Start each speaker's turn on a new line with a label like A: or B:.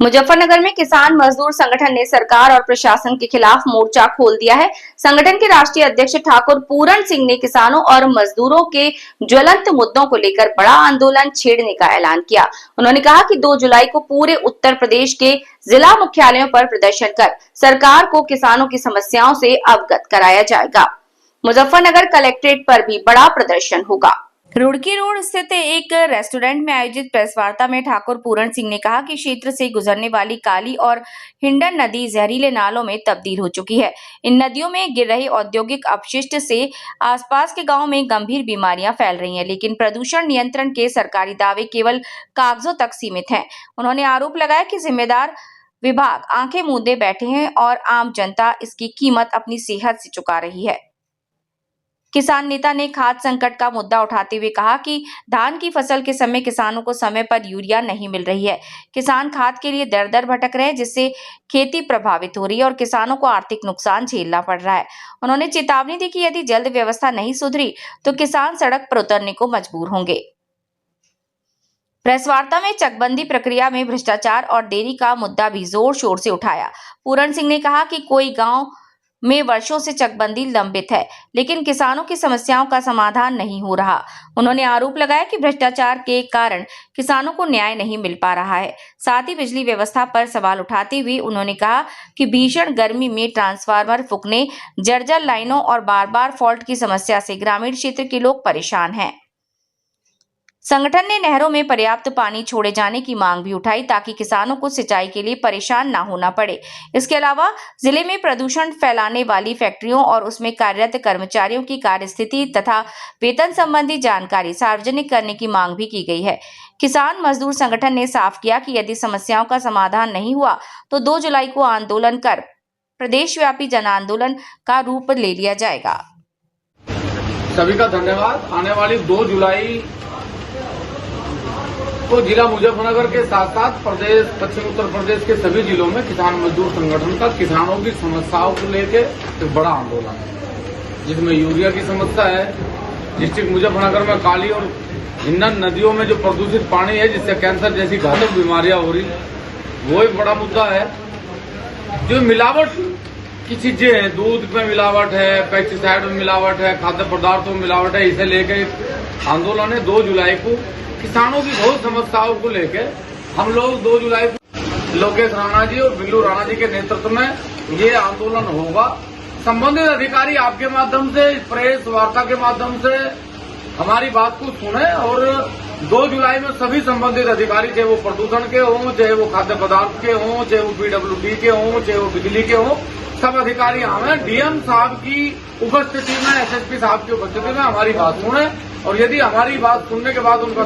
A: मुजफ्फरनगर में किसान मजदूर संगठन ने सरकार और प्रशासन के खिलाफ मोर्चा खोल दिया है। संगठन के राष्ट्रीय अध्यक्ष ठाकुर पूरण सिंह ने किसानों और मजदूरों के ज्वलंत मुद्दों को लेकर बड़ा आंदोलन छेड़ने का ऐलान किया। उन्होंने कहा कि 2 जुलाई को पूरे उत्तर प्रदेश के जिला मुख्यालयों पर प्रदर्शन कर सरकार को किसानों की समस्याओं से अवगत कराया जाएगा। मुजफ्फरनगर कलेक्ट्रेट पर भी बड़ा प्रदर्शन होगा। रुड़की रोड स्थित एक रेस्टोरेंट में आयोजित प्रेस वार्ता में ठाकुर पूरण सिंह ने कहा कि क्षेत्र से गुजरने वाली काली और हिंडन नदी जहरीले नालों में तब्दील हो चुकी है। इन नदियों में गिर रहे औद्योगिक अपशिष्ट से आसपास के गांवों में गंभीर बीमारियां फैल रही हैं, लेकिन प्रदूषण नियंत्रण के सरकारी दावे केवल कागजों तक सीमित हैं। उन्होंने आरोप लगाया कि जिम्मेदार विभाग आंखें मूंदे बैठे हैं और आम जनता इसकी कीमत अपनी सेहत से चुका रही है। किसान नेता ने खाद संकट का मुद्दा उठाते हुए कहा कि धान की फसल के समय किसानों को समय पर यूरिया नहीं मिल रही है। किसान खाद के लिए दर दर भटक रहे हैं, जिससे खेती प्रभावित हो रही है और किसानों को आर्थिक नुकसान झेलना पड़ रहा है। उन्होंने चेतावनी दी कि यदि जल्द व्यवस्था नहीं सुधरी तो किसान सड़क पर उतरने को मजबूर होंगे। प्रेस वार्ता में चकबंदी प्रक्रिया में भ्रष्टाचार और देरी का मुद्दा भी जोर शोर से उठाया। पूरण सिंह ने कहा कि कोई गांव में वर्षों से चकबंदी लंबित है, लेकिन किसानों की समस्याओं का समाधान नहीं हो रहा। उन्होंने आरोप लगाया कि भ्रष्टाचार के कारण किसानों को न्याय नहीं मिल पा रहा है। साथ ही बिजली व्यवस्था पर सवाल उठाते हुए उन्होंने कहा कि भीषण गर्मी में ट्रांसफार्मर फूकने, जर्जर लाइनों और बार-बार फॉल्ट की समस्या से ग्रामीण क्षेत्र के लोग परेशान हैं। संगठन ने नहरों में पर्याप्त पानी छोड़े जाने की मांग भी उठाई ताकि किसानों को सिंचाई के लिए परेशान ना होना पड़े। इसके अलावा जिले में प्रदूषण फैलाने वाली फैक्ट्रियों और उसमें कार्यरत कर्मचारियों की कार्यस्थिति तथा वेतन संबंधी जानकारी सार्वजनिक करने की मांग भी की गई है। किसान मजदूर संगठन ने साफ किया कि यदि समस्याओं का समाधान नहीं हुआ तो 2 जुलाई को आंदोलन कर प्रदेशव्यापी जन आंदोलन का रूप ले लिया जाएगा।
B: सभी का धन्यवाद। आने वाली 2 जुलाई तो जिला मुजफ्फरनगर के साथ साथ प्रदेश पश्चिम उत्तर प्रदेश के सभी जिलों में किसान मजदूर संगठन का किसानों की समस्याओं को लेकर एक बड़ा आंदोलन है, जिसमें यूरिया की समस्या है। डिस्ट्रिक्ट मुजफ्फरनगर में काली और हिंडन नदियों में जो प्रदूषित पानी है, जिससे कैंसर जैसी घातक बीमारियां हो रही, वो एक बड़ा मुद्दा है। जो मिलावट की चीजें हैं, दूध में मिलावट है, पेस्टिसाइड में मिलावट है, खाद्य पदार्थों में मिलावट है, इसे लेकर आंदोलन है। 2 जुलाई को किसानों की बहुत समस्याओं को लेकर हम लोग 2 जुलाई को लोकेश राणा जी और बिल्लू राणा जी के नेतृत्व में ये आंदोलन होगा। संबंधित अधिकारी आपके माध्यम से, प्रेस वार्ता के माध्यम से हमारी बात को सुने और 2 जुलाई में सभी संबंधित अधिकारी, चाहे वो प्रदूषण के हों, चाहे वो खाद्य पदार्थ के हों, चाहे वो PWD के हों, चाहे वो बिजली के हों, सब अधिकारी हमें डीएम साहब की उपस्थिति में, SSP साहब की उपस्थिति में हमारी बात सुने और यदि हमारी बात सुनने के बाद उनका